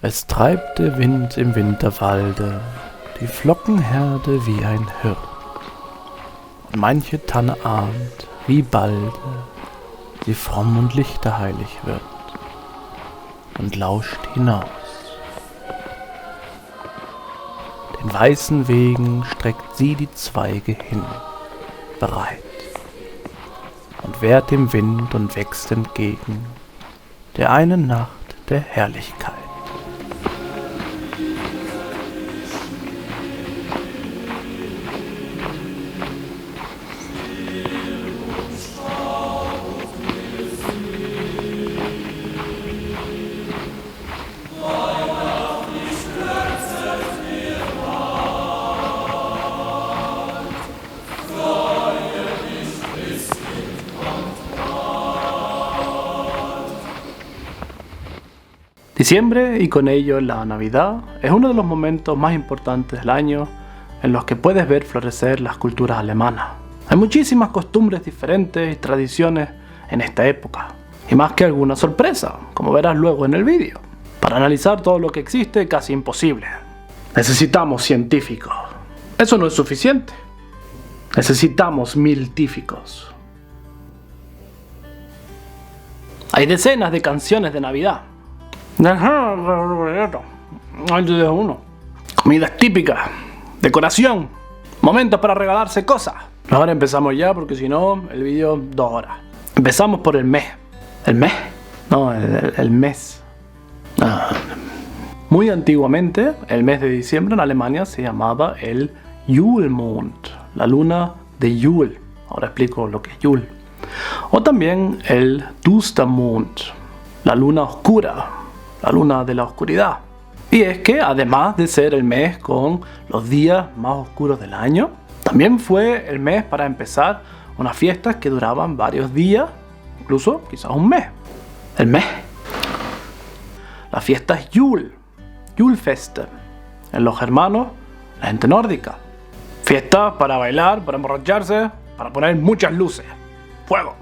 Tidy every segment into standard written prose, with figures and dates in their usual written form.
Es treibt der Wind im Winterwalde die Flockenherde wie ein Hirt. Und manche Tanne ahnt, wie balde sie fromm und lichterheilig wird und lauscht hinaus. Den weißen Wegen streckt sie die Zweige hin, bereit, und wehrt dem Wind und wächst entgegen der einen Nacht der Herrlichkeit. Diciembre y con ello la Navidad es uno de los momentos más importantes del año en los que puedes ver florecer las culturas alemanas. Hay muchísimas costumbres diferentes y tradiciones en esta época, y más que alguna sorpresa, como verás luego en el vídeo. Para analizar todo lo que existe es casi imposible. Necesitamos científicos. Eso no es suficiente. Necesitamos miltíficos. Hay decenas de canciones de Navidad. Comidas típicas, decoración, momentos para regalarse cosas. Ahora empezamos ya porque si no el vídeo 2 horas. Empezamos por el mes. ¿El mes? No, el mes. Muy antiguamente, el mes de diciembre en Alemania se llamaba el Julmond, la luna de Yule. Ahora explico lo que es Yule. O también el Dustermond, la luna oscura, la luna de la oscuridad. Y es que además de ser el mes con los días más oscuros del año, también fue el mes para empezar unas fiestas que duraban varios días, incluso quizás un mes. El mes. Las fiestas Yule, Julefeste, en los germanos, la gente nórdica. Fiestas para bailar, para emborracharse, para poner muchas luces, fuego,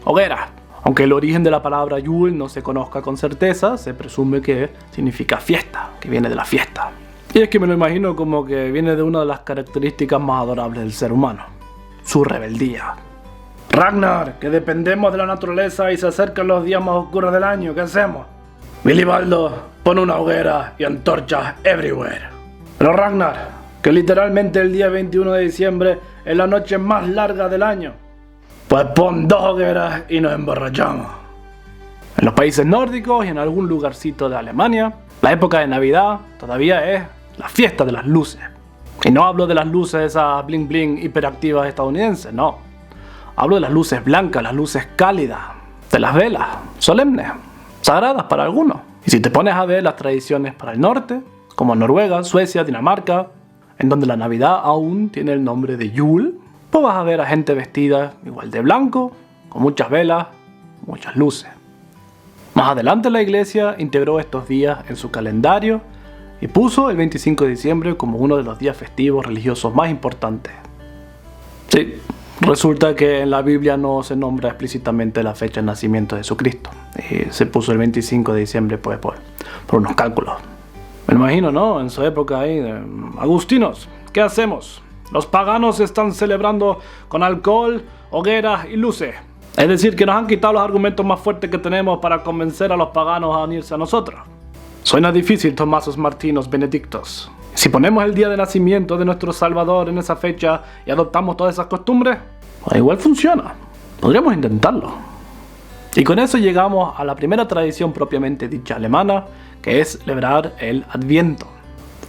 hogueras. Aunque el origen de la palabra Yule no se conozca con certeza, se presume que significa fiesta, que viene de la fiesta. Y es que me lo imagino como que viene de una de las características más adorables del ser humano, su rebeldía. Ragnar, que dependemos de la naturaleza y se acercan los días más oscuros del año, ¿qué hacemos? Vilibaldo, pon una hoguera y antorchas everywhere. Pero Ragnar, que literalmente el día 21 de diciembre es la noche más larga del año, pues pon 2 hogueras y nos emborrachamos. En los países nórdicos y en algún lugarcito de Alemania, la época de Navidad todavía es la fiesta de las luces. Y no hablo de las luces esas bling bling hiperactivas estadounidenses, no. Hablo de las luces blancas, las luces cálidas, de las velas, solemnes, sagradas para algunos. Y si te pones a ver las tradiciones para el norte, como Noruega, Suecia, Dinamarca, en donde la Navidad aún tiene el nombre de Yule, pues vas a ver a gente vestida igual de blanco, con muchas velas, muchas luces. Más adelante la iglesia integró estos días en su calendario y puso el 25 de diciembre como uno de los días festivos religiosos más importantes. Sí, resulta que en la Biblia no se nombra explícitamente la fecha de nacimiento de Jesucristo. Y se puso el 25 de diciembre pues, por unos cálculos. Me imagino, ¿no? En su época ahí, agustinos, ¿qué hacemos? Los paganos están celebrando con alcohol, hogueras y luces. Es decir, que nos han quitado los argumentos más fuertes que tenemos para convencer a los paganos a unirse a nosotros. Suena difícil, Tomasos Martinos Benedictos. Si ponemos el día de nacimiento de nuestro Salvador en esa fecha y adoptamos todas esas costumbres, pues igual funciona. Podríamos intentarlo. Y con eso llegamos a la primera tradición propiamente dicha alemana, que es celebrar el Adviento.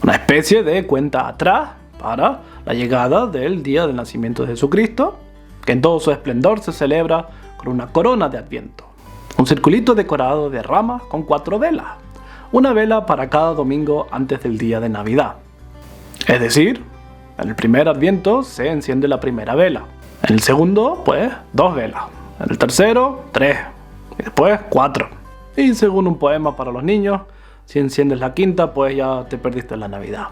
Una especie de cuenta atrás para la llegada del día del nacimiento de Jesucristo, que en todo su esplendor se celebra con una corona de Adviento. Un circulito decorado de ramas con 4 velas, una vela para cada domingo antes del día de Navidad. Es decir, en el primer Adviento se enciende la primera vela, en el segundo, pues, 2 velas, en el tercero, 3, y después 4. Y según un poema para los niños, si enciendes la quinta, pues ya te perdiste la Navidad.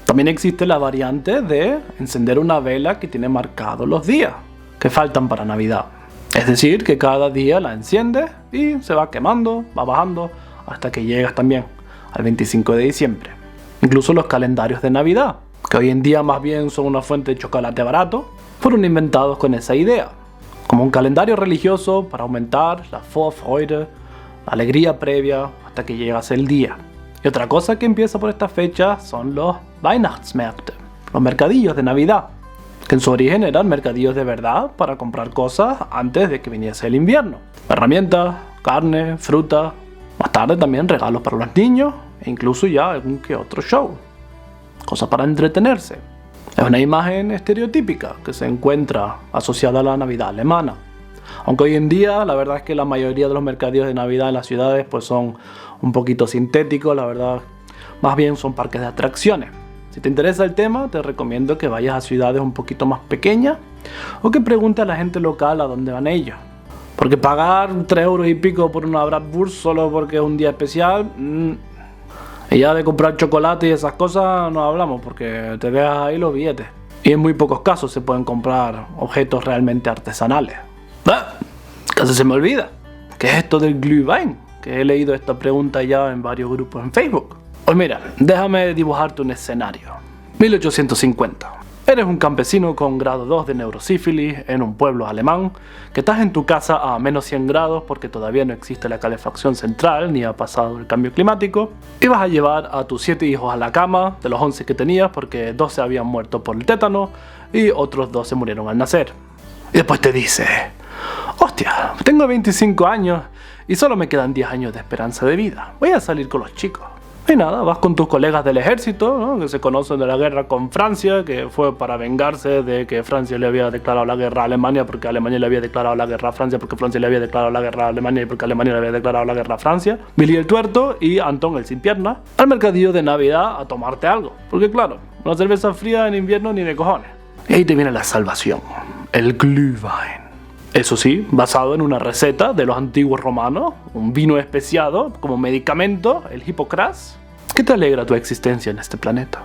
También existe la variante de encender una vela que tiene marcados los días que faltan para Navidad. Es decir, que cada día la enciendes y se va quemando, va bajando, hasta que llegas también al 25 de diciembre. Incluso los calendarios de Navidad, que hoy en día más bien son una fuente de chocolate barato, fueron inventados con esa idea, como un calendario religioso para aumentar la Vorfreude, la alegría previa hasta que llegase el día. Y otra cosa que empieza por esta fecha son los Weihnachtsmärkte, los mercadillos de Navidad, que en su origen eran mercadillos de verdad para comprar cosas antes de que viniese el invierno. Herramientas, carne, fruta, más tarde también regalos para los niños e incluso ya algún que otro show, cosas para entretenerse. Es una imagen estereotípica que se encuentra asociada a la Navidad alemana. Aunque hoy en día la verdad es que la mayoría de los mercadillos de Navidad en las ciudades pues son un poquito sintéticos, la verdad más bien son parques de atracciones. Si te interesa el tema te recomiendo que vayas a ciudades un poquito más pequeñas o que preguntes a la gente local a dónde van ellos. Porque pagar 3 euros y pico por una Bratwurst solo porque es un día especial, y ya de comprar chocolate y esas cosas no hablamos porque te dejas ahí los billetes. Y en muy pocos casos se pueden comprar objetos realmente artesanales. Casi se me olvida. ¿Qué es esto del Glühwein? Que he leído esta pregunta ya en varios grupos en Facebook. Pues mira, déjame dibujarte un escenario. 1850. Eres un campesino con grado 2 de neurosífilis en un pueblo alemán, que estás en tu casa a menos 100 grados porque todavía no existe la calefacción central ni ha pasado el cambio climático, y vas a llevar a tus 7 hijos a la cama, de los 11 que tenías, porque 2 se habían muerto por el tétano y otros 2 se murieron al nacer. Y después te dice: hostia, tengo 25 años y solo me quedan 10 años de esperanza de vida, voy a salir con los chicos. Y nada, vas con tus colegas del ejército, ¿no? Que se conocen de la guerra con Francia, que fue para vengarse de que Francia le había declarado la guerra a Alemania, porque Alemania le había declarado la guerra a Francia, porque Francia le había declarado la guerra a Alemania y porque Alemania le había declarado la guerra a Francia. Billy el tuerto y Antón el sin pierna al mercadillo de Navidad a tomarte algo, porque claro, una cerveza fría en invierno ni de cojones. Y ahí te viene la salvación, el Glühwein. Eso sí, basado en una receta de los antiguos romanos, un vino especiado como medicamento, el Hippocras, que te alegra tu existencia en este planeta.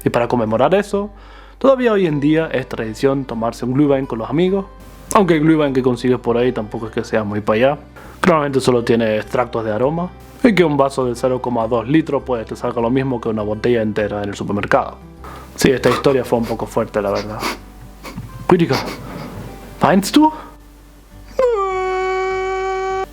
Y para conmemorar eso, todavía hoy en día es tradición tomarse un Glühwein con los amigos, aunque el Glühwein que consigues por ahí tampoco es que sea muy para allá, normalmente solo tiene extractos de aroma, y que un vaso de 0,2 litros pues te salga lo mismo que una botella entera en el supermercado. Sí, esta historia fue un poco fuerte, la verdad. Rüdiger, ¿weinst du?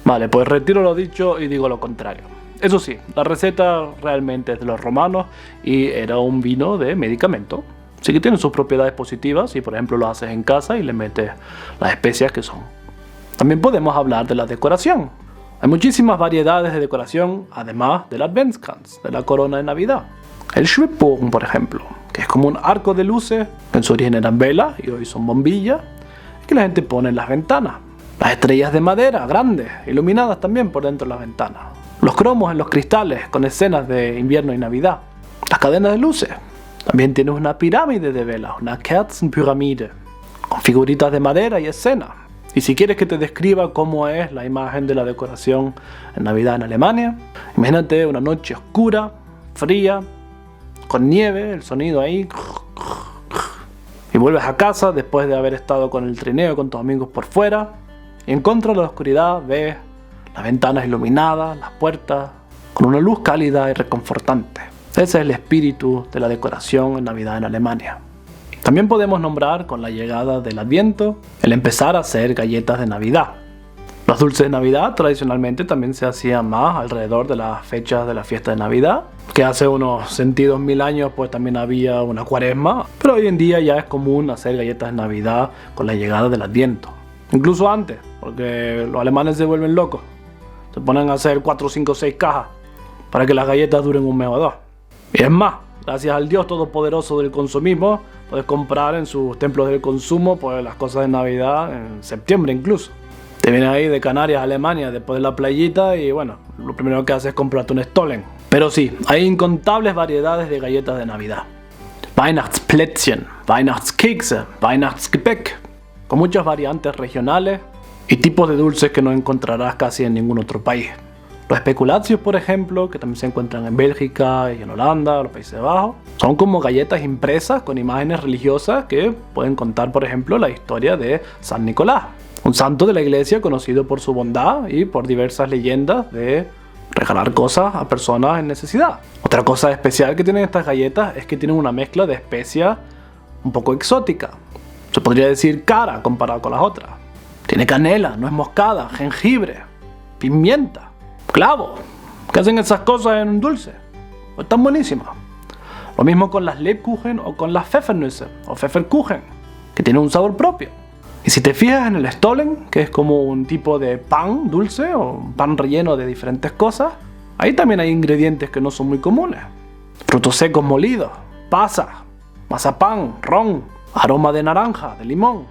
Vale, pues retiro lo dicho y digo lo contrario. Eso sí, la receta realmente es de los romanos y era un vino de medicamento. Sí que tiene sus propiedades positivas si por ejemplo lo haces en casa y le metes las especias que son. También podemos hablar de la decoración. Hay muchísimas variedades de decoración, además del Adventskranz, de la corona de Navidad. El Schwibbogen, por ejemplo, que es como un arco de luces, que en su origen eran velas y hoy son bombillas, que la gente pone en las ventanas. Las estrellas de madera, grandes, iluminadas también por dentro de las ventanas. Los cromos en los cristales, con escenas de invierno y Navidad. Las cadenas de luces. También tienes una pirámide de velas, una Kerzenpyramide, con figuritas de madera y escenas. Y si quieres que te describa cómo es la imagen de la decoración en Navidad en Alemania, imagínate una noche oscura, fría, con nieve, el sonido ahí. Y vuelves a casa después de haber estado con el trineo con tus amigos por fuera. Y en contra de la oscuridad ves las ventanas iluminadas, las puertas, con una luz cálida y reconfortante. Ese es el espíritu de la decoración en Navidad en Alemania. También podemos nombrar con la llegada del Adviento el empezar a hacer galletas de Navidad. Los dulces de Navidad tradicionalmente también se hacían más alrededor de las fechas de la fiesta de Navidad, que hace unos sentidos 1000 años pues también había una cuaresma, pero hoy en día ya es común hacer galletas de Navidad con la llegada del Adviento. Incluso antes, porque los alemanes se vuelven locos. Se ponen a hacer 4, 5, 6 cajas para que las galletas duren un mes o 2. Y es más, gracias al Dios todopoderoso del consumismo, puedes comprar en sus templos del consumo pues las cosas de Navidad en septiembre incluso. Te vienes ahí de Canarias a Alemania después de la playita y bueno, lo primero que haces es comprarte un Stollen. Pero sí, hay incontables variedades de galletas de Navidad. Weihnachtsplätzchen, Weihnachtskekse, Weihnachtsgebäck, con muchas variantes regionales y tipos de dulces que no encontrarás casi en ningún otro país. Los speculatius, por ejemplo, que también se encuentran en Bélgica y en Holanda, los Países Bajos, son como galletas impresas con imágenes religiosas que pueden contar, por ejemplo, la historia de San Nicolás, un santo de la iglesia conocido por su bondad y por diversas leyendas de regalar cosas a personas en necesidad. Otra cosa especial que tienen estas galletas es que tienen una mezcla de especias un poco exótica. Se podría decir cara comparado con las otras. Tiene canela, nuez moscada, jengibre, pimienta, clavo. ¿Qué hacen esas cosas en un dulce? Pues están buenísimas. Lo mismo con las Lebkuchen o con las Pfeffernüsse o Pfefferkuchen, que tienen un sabor propio. Y si te fijas en el Stollen, que es como un tipo de pan dulce o un pan relleno de diferentes cosas, ahí también hay ingredientes que no son muy comunes. Frutos secos molidos, pasas, mazapán, ron, aroma de naranja, de limón.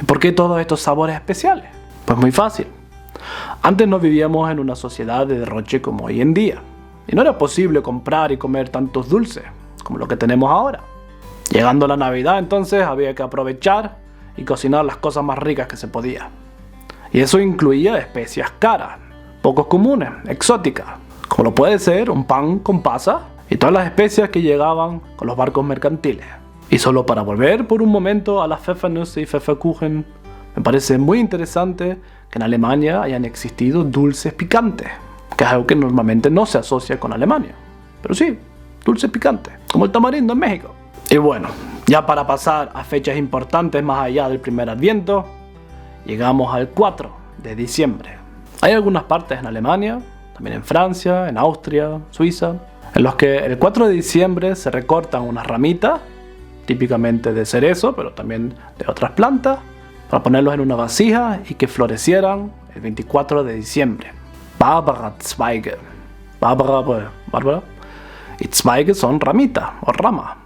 ¿Y por qué todos estos sabores especiales? Pues muy fácil. Antes no vivíamos en una sociedad de derroche como hoy en día. Y no era posible comprar y comer tantos dulces como lo que tenemos ahora. Llegando la Navidad, entonces había que aprovechar y cocinar las cosas más ricas que se podía. Y eso incluía especias caras, poco comunes, exóticas, como lo puede ser un pan con pasas y todas las especias que llegaban con los barcos mercantiles. Y solo para volver por un momento a las Pfeffernüsse y Pfefferkuchen, me parece muy interesante que en Alemania hayan existido dulces picantes, que es algo que normalmente no se asocia con Alemania. Pero sí, dulces picantes, como el tamarindo en México. Y bueno, ya para pasar a fechas importantes más allá del primer Adviento, llegamos al 4 de diciembre. Hay algunas partes en Alemania, también en Francia, en Austria, Suiza, en los que el 4 de diciembre se recortan unas ramitas, típicamente de cerezo, pero también de otras plantas, para ponerlos en una vasija y que florecieran el 24 de diciembre. Barbara-Zweige. Bárbara, pues, Bárbara. Y Zweige son ramitas o ramas.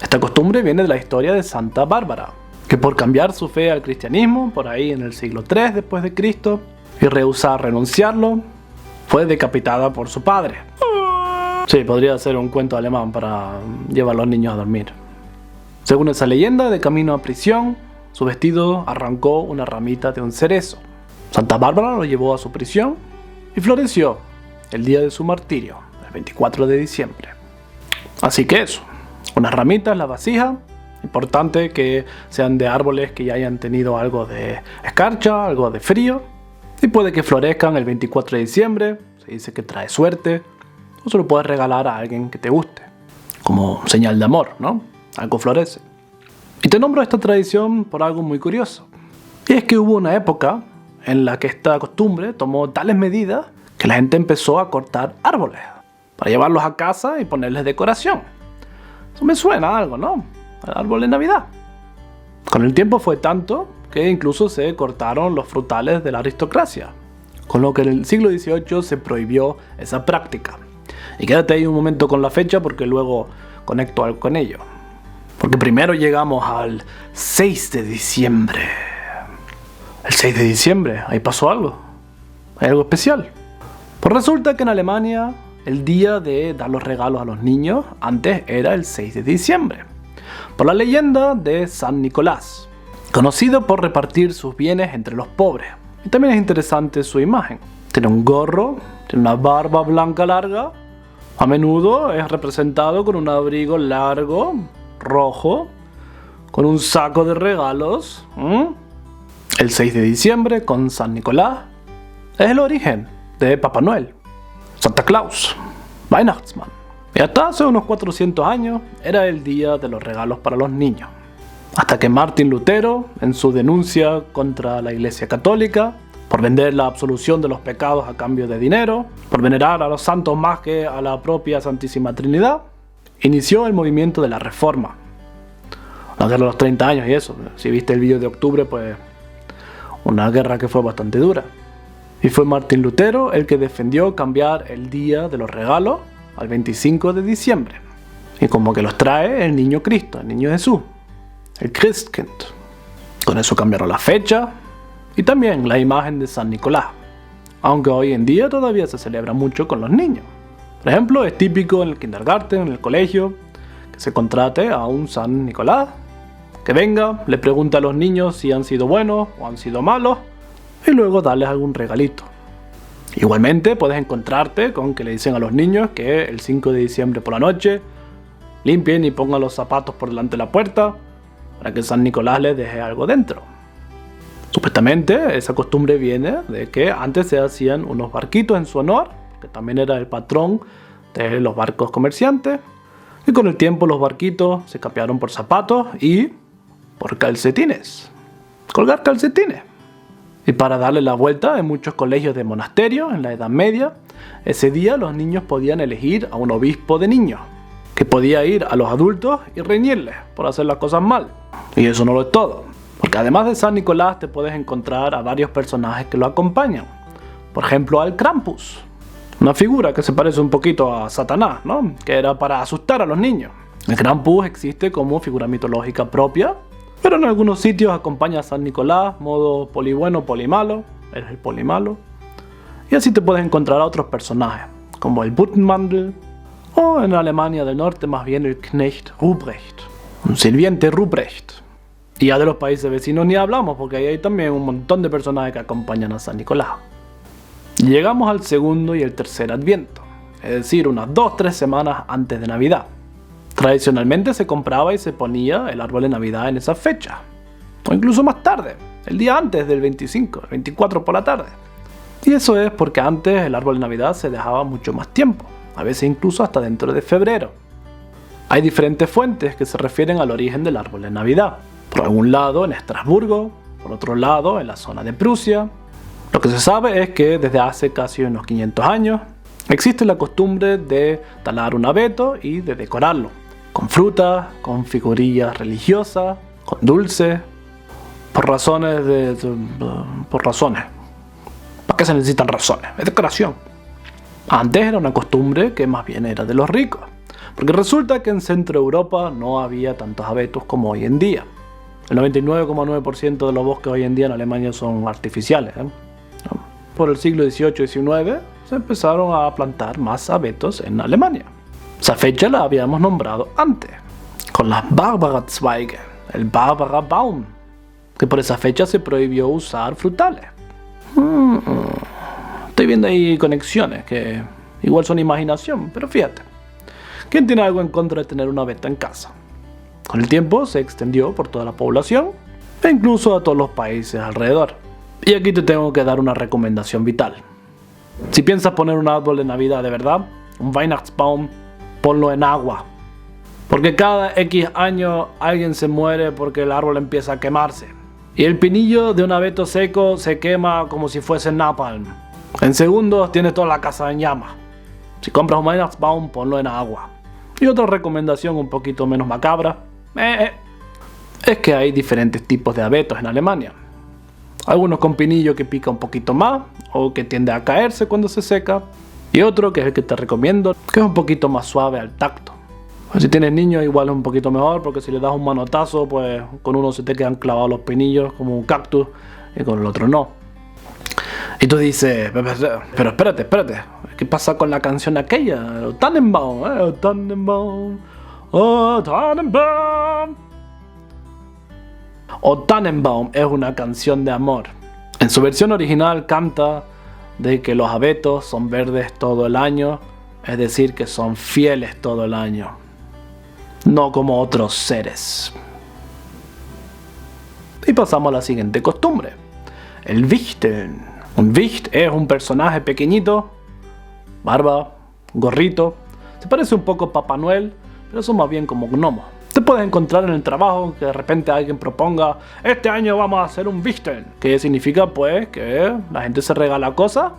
Esta costumbre viene de la historia de Santa Bárbara, que por cambiar su fe al cristianismo, por ahí en el siglo III después de Cristo, y rehusar renunciarlo, fue decapitada por su padre. Sí, podría ser un cuento alemán para llevar a los niños a dormir. Según esa leyenda, de camino a prisión, su vestido arrancó una ramita de un cerezo. Santa Bárbara lo llevó a su prisión y floreció el día de su martirio, el 24 de diciembre. Así que eso, unas ramitas en la vasija, importante que sean de árboles que ya hayan tenido algo de escarcha, algo de frío, y puede que florezcan el 24 de diciembre, se dice que trae suerte, o se lo puedes regalar a alguien que te guste, como señal de amor, ¿no? Algo florece. Y te nombro esta tradición por algo muy curioso, y es que hubo una época en la que esta costumbre tomó tales medidas que la gente empezó a cortar árboles para llevarlos a casa y ponerles decoración. Eso me suena a algo, ¿no? Al árbol de Navidad. Con el tiempo fue tanto que incluso se cortaron los frutales de la aristocracia, con lo que en el siglo XVIII se prohibió esa práctica. Y quédate ahí un momento con la fecha porque luego conecto algo con ello. Porque primero llegamos al 6 de diciembre. El 6 de diciembre, ahí pasó algo. Hay algo especial. Pues resulta que en Alemania el día de dar los regalos a los niños antes era el 6 de diciembre, por la leyenda de San Nicolás, conocido por repartir sus bienes entre los pobres. Y también es interesante su imagen. Tiene un gorro, tiene una barba blanca larga, a menudo es representado con un abrigo largo, rojo, con un saco de regalos. El 6 de diciembre con San Nicolás es el origen de Papá Noel, Santa Claus, Weihnachtsmann. Y hasta hace unos 400 años era el día de los regalos para los niños. Hasta que Martín Lutero, en su denuncia contra la Iglesia Católica, por vender la absolución de los pecados a cambio de dinero, por venerar a los santos más que a la propia Santísima Trinidad, inició el movimiento de la Reforma. La guerra de los 30 años y eso. Si viste el vídeo de octubre, pues una guerra que fue bastante dura. Y fue Martín Lutero el que defendió cambiar el día de los regalos al 25 de diciembre. Y como que los trae el niño Cristo, el niño Jesús, el Christkind. Con eso cambiaron la fecha y también la imagen de San Nicolás. Aunque hoy en día todavía se celebra mucho con los niños. Por ejemplo, es típico en el kindergarten, en el colegio, que se contrate a un San Nicolás, que venga, le pregunte a los niños si han sido buenos o han sido malos, y luego darles algún regalito. Igualmente puedes encontrarte con que le dicen a los niños que el 5 de diciembre por la noche limpien y pongan los zapatos por delante de la puerta para que San Nicolás les deje algo dentro. Supuestamente esa costumbre viene de que antes se hacían unos barquitos en su honor que también era el patrón de los barcos comerciantes. Y con el tiempo los barquitos se cambiaron por zapatos y por calcetines. Colgar calcetines. Y para darle la vuelta, en muchos colegios de monasterios en la Edad Media, ese día los niños podían elegir a un obispo de niños, que podía ir a los adultos y reñirles por hacer las cosas mal. Y eso no lo es todo, porque además de San Nicolás te puedes encontrar a varios personajes que lo acompañan. Por ejemplo, al Krampus, una figura que se parece un poquito a Satanás, ¿no? Que era para asustar a los niños. El Krampus existe como figura mitológica propia, pero en algunos sitios acompaña a San Nicolás, modo polibueno, polimalo, eres el polimalo. Y así te puedes encontrar a otros personajes, como el Buttenmandel, o en Alemania del Norte más bien el Knecht Ruprecht, un sirviente Ruprecht. Y ya de los países vecinos ni hablamos, porque ahí hay también un montón de personajes que acompañan a San Nicolás. Llegamos al segundo y el tercer Adviento, es decir, unas 2-3 semanas antes de Navidad. Tradicionalmente se compraba y se ponía el árbol de Navidad en esa fecha, o incluso más tarde, el día antes del 25, el 24 por la tarde. Y eso es porque antes el árbol de Navidad se dejaba mucho más tiempo, a veces incluso hasta dentro de febrero. Hay diferentes fuentes que se refieren al origen del árbol de Navidad. Por algún lado en Estrasburgo, por otro lado en la zona de Prusia. Lo que se sabe es que desde hace casi unos 500 años existe la costumbre de talar un abeto y de decorarlo con frutas, con figurillas religiosas, con dulces, por razones. ¿Para qué se necesitan razones? Es decoración. Antes era una costumbre que más bien era de los ricos, porque resulta que en Centro Europa no había tantos abetos como hoy en día. El 99,9% de los bosques hoy en día en Alemania son artificiales. Por el siglo XVIII y XIX se empezaron a plantar más abetos en Alemania. Esa fecha la habíamos nombrado antes, con las Barbara-Zweige, el Barbara-Baum, que por esa fecha se prohibió usar frutales. Estoy viendo ahí conexiones que igual son imaginación, pero fíjate. ¿Quién tiene algo en contra de tener un abeto en casa? Con el tiempo se extendió por toda la población e incluso a todos los países alrededor. Y aquí te tengo que dar una recomendación vital. Si piensas poner un árbol de Navidad de verdad, un Weihnachtsbaum, ponlo en agua. Porque cada X años alguien se muere porque el árbol empieza a quemarse. Y el pinillo de un abeto seco se quema como si fuese napalm. En segundos tienes toda la casa en llamas. Si compras un Weihnachtsbaum, ponlo en agua. Y otra recomendación un poquito menos macabra es que hay diferentes tipos de abetos en Alemania. Algunos con pinillo que pica un poquito más o que tiende a caerse cuando se seca. Y otro que es el que te recomiendo, que es un poquito más suave al tacto. Si tienes niños igual es un poquito mejor, porque si le das un manotazo, pues con uno se te quedan clavados los pinillos como un cactus y con el otro no. Y tú dices, pero espérate, ¿qué pasa con la canción aquella? O Tannenbaum, o Tannenbaum, o Tannenbaum. O Tannenbaum es una canción de amor. En su versión original canta de que los abetos son verdes todo el año, es decir, que son fieles todo el año, no como otros seres. Y pasamos a la siguiente costumbre, el Wichteln. Un Wicht es un personaje pequeñito, barba, gorrito, se parece un poco a Papá Noel, pero son más bien como gnomos. Te puedes encontrar en el trabajo que de repente alguien proponga, este año vamos a hacer un Wichteln, que significa pues que la gente se regala cosas,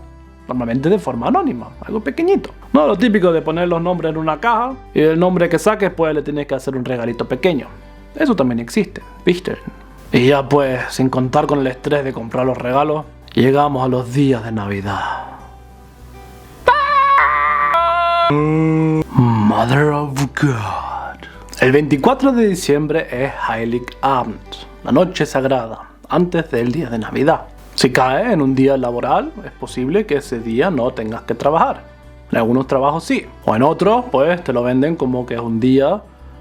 normalmente de forma anónima, algo pequeñito. No lo típico de poner los nombres en una caja y el nombre que saques pues le tienes que hacer un regalito pequeño. Eso también existe, Wichteln. Y ya pues, sin contar con el estrés de comprar los regalos, llegamos a los días de Navidad. Mother of God. El 24 de diciembre es Heiligabend, la noche sagrada, antes del día de Navidad. Si cae en un día laboral, es posible que ese día no tengas que trabajar. En algunos trabajos sí, o en otros, pues te lo venden como que es un día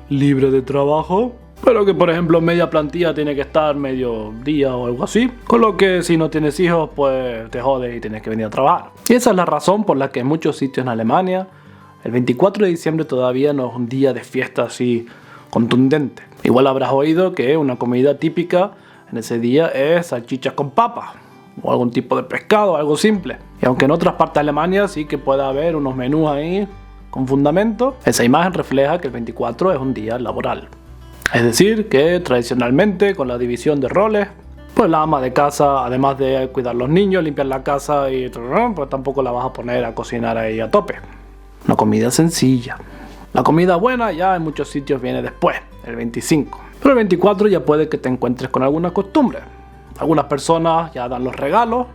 libre de trabajo, pero que por ejemplo media plantilla tiene que estar medio día o algo así. Con lo que si no tienes hijos, pues te jodes y tienes que venir a trabajar. Y esa es la razón por la que en muchos sitios en Alemania el 24 de diciembre todavía no es un día de fiesta así contundente. Igual habrás oído que una comida típica en ese día es salchichas con papas, o algún tipo de pescado, algo simple. Y aunque en otras partes de Alemania sí que puede haber unos menús ahí con fundamento, esa imagen refleja que el 24 es un día laboral. Es decir, que tradicionalmente con la división de roles, pues la ama de casa, además de cuidar los niños, limpiar la casa y pues tampoco la vas a poner a cocinar ahí a tope. Una comida sencilla. La comida buena ya en muchos sitios viene después, el 25. Pero el 24 ya puede que te encuentres con alguna costumbre. Algunas personas ya dan los regalos,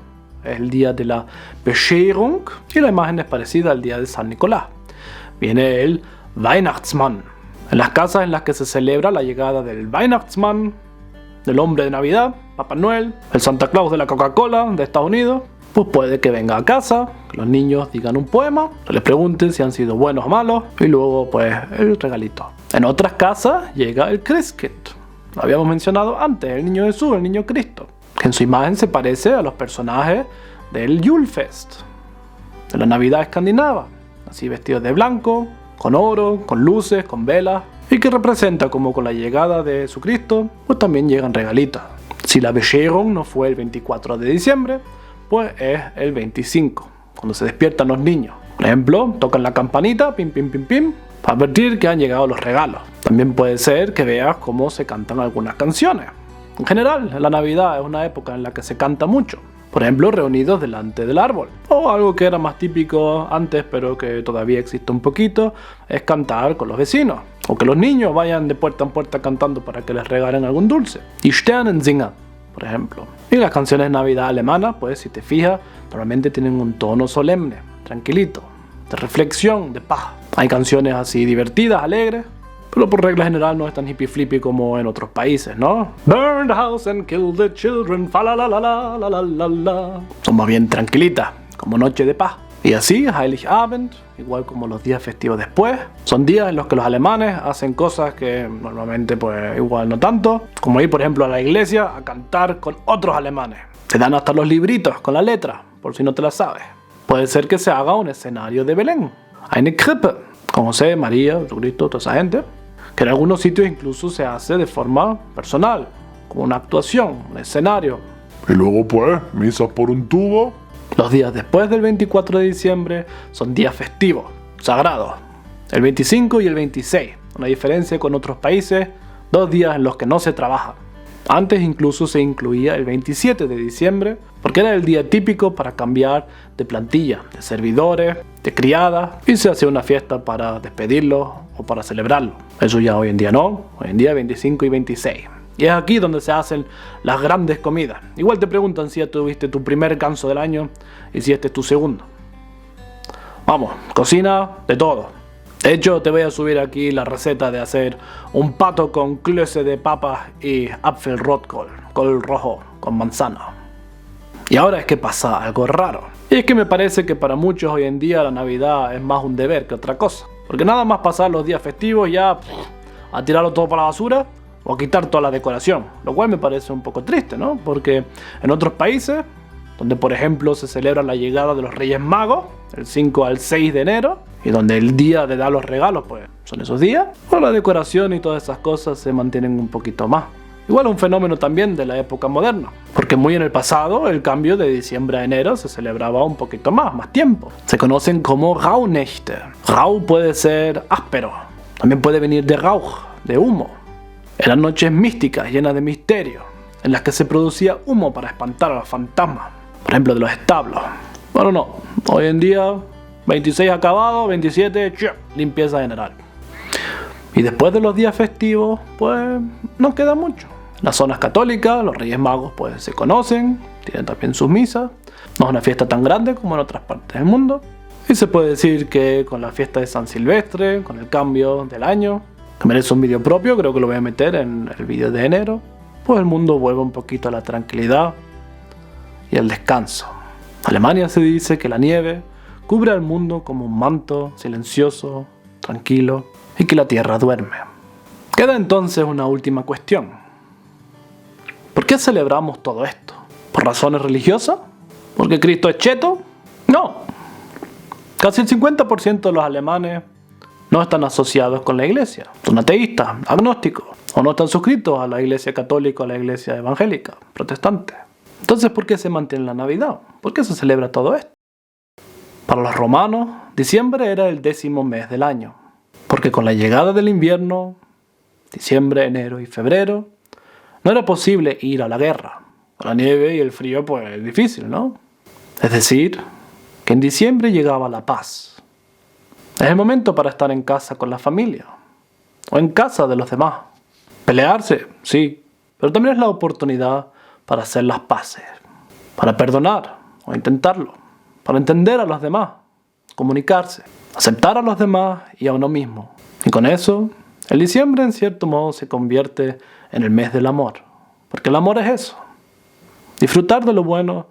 es el día de la Bescherung y la imagen es parecida al día de San Nicolás. Viene el Weihnachtsmann. En las casas en las que se celebra la llegada del Weihnachtsmann, del hombre de Navidad, Papá Noel, el Santa Claus de la Coca-Cola de Estados Unidos, pues puede que venga a casa, que los niños digan un poema, se les pregunten si han sido buenos o malos y luego pues el regalito. En otras casas llega el Christkind. Lo habíamos mencionado antes, el niño Jesús, el niño Cristo, que en su imagen se parece a los personajes del Julfest, de la Navidad escandinava, así vestidos de blanco, con oro, con luces, con velas, y que representa como con la llegada de Jesucristo, pues también llegan regalitos. Si la Bescherung no fue el 24 de diciembre, pues es el 25, cuando se despiertan los niños. Por ejemplo, tocan la campanita, pim, pim, pim, pim, para advertir que han llegado los regalos. También puede ser que veas cómo se cantan algunas canciones. En general, la Navidad es una época en la que se canta mucho. Por ejemplo, reunidos delante del árbol. O algo que era más típico antes, pero que todavía existe un poquito, es cantar con los vecinos. O que los niños vayan de puerta en puerta cantando para que les regalen algún dulce. Die Sternensinger, por ejemplo. Y las canciones de Navidad alemanas, pues si te fijas, normalmente tienen un tono solemne, tranquilito, de reflexión, de paz. Hay canciones así divertidas, alegres, pero por regla general no es tan hippie flippy como en otros países, ¿no? Burn the house and kill the children, fa la la la la la la la. Son más bien tranquilitas, como noche de paz. Y así, Heiligabend, igual como los días festivos después, son días en los que los alemanes hacen cosas que normalmente pues igual no tanto, como ir por ejemplo a la iglesia a cantar con otros alemanes. Te dan hasta los libritos con la letra, por si no te la sabes. Puede ser que se haga un escenario de Belén, eine Krippe, con José, María, Jesucristo, toda esa gente, que en algunos sitios incluso se hace de forma personal, como una actuación, un escenario. Y luego pues, misas por un tubo. Los días después del 24 de diciembre son días festivos, sagrados. El 25 y el 26, una diferencia con otros países, 2 días en los que no se trabaja. Antes incluso se incluía el 27 de diciembre, porque era el día típico para cambiar de plantilla, de servidores, de criadas, y se hacía una fiesta para despedirlos o para celebrarlo. Eso ya hoy en día no, hoy en día 25 y 26. Y es aquí donde se hacen las grandes comidas. Igual te preguntan si ya tuviste tu primer ganso del año y si este es tu segundo. Vamos, cocina de todo. De hecho, te voy a subir aquí la receta de hacer un pato con klöße de papas y Apfelrotkohl, col rojo con manzana. Y ahora es que pasa algo raro. Y es que me parece que para muchos hoy en día la Navidad es más un deber que otra cosa. Porque nada más pasar los días festivos ya a tirarlo todo para la basura o a quitar toda la decoración. Lo cual me parece un poco triste, ¿no? Porque en otros países, donde por ejemplo se celebra la llegada de los Reyes Magos, el 5 al 6 de enero, y donde el día de dar los regalos pues son esos días, pues la decoración y todas esas cosas se mantienen un poquito más. Igual un fenómeno también de la época moderna, porque muy en el pasado el cambio de diciembre a enero se celebraba un poquito más tiempo. Se conocen como Rauhnächte. Rau puede ser áspero, también puede venir de Rauch, de humo. Eran noches místicas llenas de misterio, en las que se producía humo para espantar a los fantasmas, por ejemplo de los establos. Bueno, no, hoy en día 26 acabado, 27 limpieza general. Y después de los días festivos, pues no queda mucho. Las zonas católicas, los Reyes Magos pues se conocen, tienen también sus misas. No es una fiesta tan grande como en otras partes del mundo. Y se puede decir que con la fiesta de San Silvestre, con el cambio del año, que merece un vídeo propio, creo que lo voy a meter en el vídeo de enero, pues el mundo vuelve un poquito a la tranquilidad y al descanso. En Alemania se dice que la nieve cubre al mundo como un manto silencioso, tranquilo, y que la tierra duerme. Queda entonces una última cuestión. ¿Por qué celebramos todo esto? ¿Por razones religiosas? ¿Porque Cristo es cheto? No. Casi el 50% de los alemanes no están asociados con la iglesia. Son ateístas, agnósticos, o no están suscritos a la iglesia católica o a la iglesia evangélica, protestante. Entonces, ¿por qué se mantiene la Navidad? ¿Por qué se celebra todo esto? Para los romanos, diciembre era el 10º mes del año, porque con la llegada del invierno, diciembre, enero y febrero, no era posible ir a la guerra. Con la nieve y el frío, pues es difícil, ¿no? Es decir, que en diciembre llegaba la paz. Es el momento para estar en casa con la familia, o en casa de los demás. Pelearse, sí, pero también es la oportunidad para hacer las paces, para perdonar o intentarlo, para entender a los demás, comunicarse, aceptar a los demás y a uno mismo. Y con eso, el diciembre en cierto modo se convierte en el mes del amor, porque el amor es eso, disfrutar de lo bueno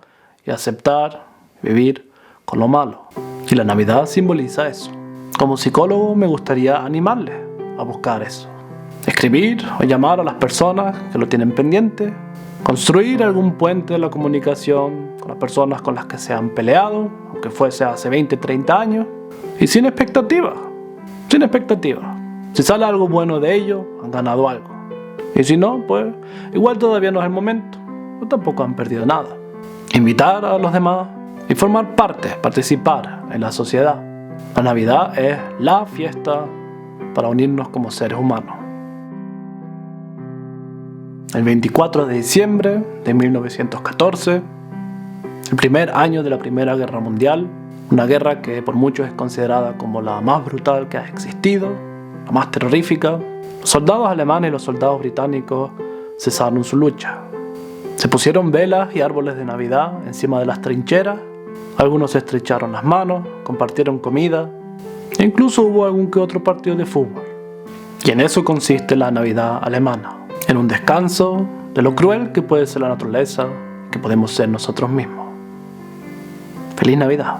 y aceptar, vivir con lo malo. Y la Navidad simboliza eso. Como psicólogo me gustaría animarles a buscar eso. Escribir o llamar a las personas que lo tienen pendiente, construir algún puente de la comunicación con las personas con las que se han peleado, aunque fuese hace 20, 30 años, y sin expectativa. Si sale algo bueno de ello, han ganado algo. Y si no, pues igual todavía no es el momento, o tampoco han perdido nada. Invitar a los demás y formar parte, participar en la sociedad. La Navidad es la fiesta para unirnos como seres humanos. El 24 de diciembre de 1914, el primer año de la Primera Guerra Mundial, una guerra que por muchos es considerada como la más brutal que ha existido, la más terrorífica, los soldados alemanes y los soldados británicos cesaron su lucha. Se pusieron velas y árboles de Navidad encima de las trincheras, algunos se estrecharon las manos, compartieron comida, e incluso hubo algún que otro partido de fútbol. Y en eso consiste la Navidad alemana, en un descanso de lo cruel que puede ser la naturaleza, que podemos ser nosotros mismos. ¡Feliz Navidad!